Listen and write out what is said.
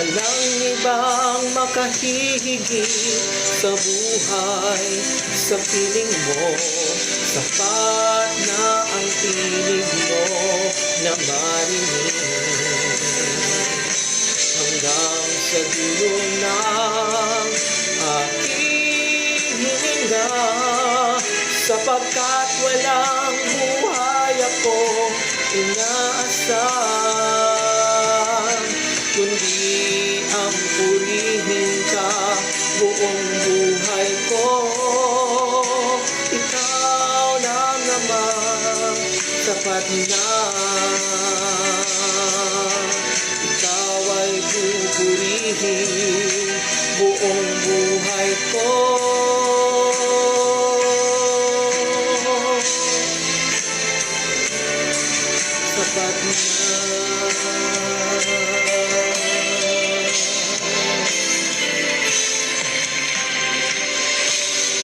Walang ibang makahihigit sa buhay. Sa piling mo, sapat na ang tinig mo na marinig. Hanggang sa dulo ng aking hininga, sapagkat walang buhay ako inaasahan, kundi ang purihin ka buong buhay ko. Ikaw lang naman sapat na. Ikaw ay pupurihin buong buhay ko. Sapat na.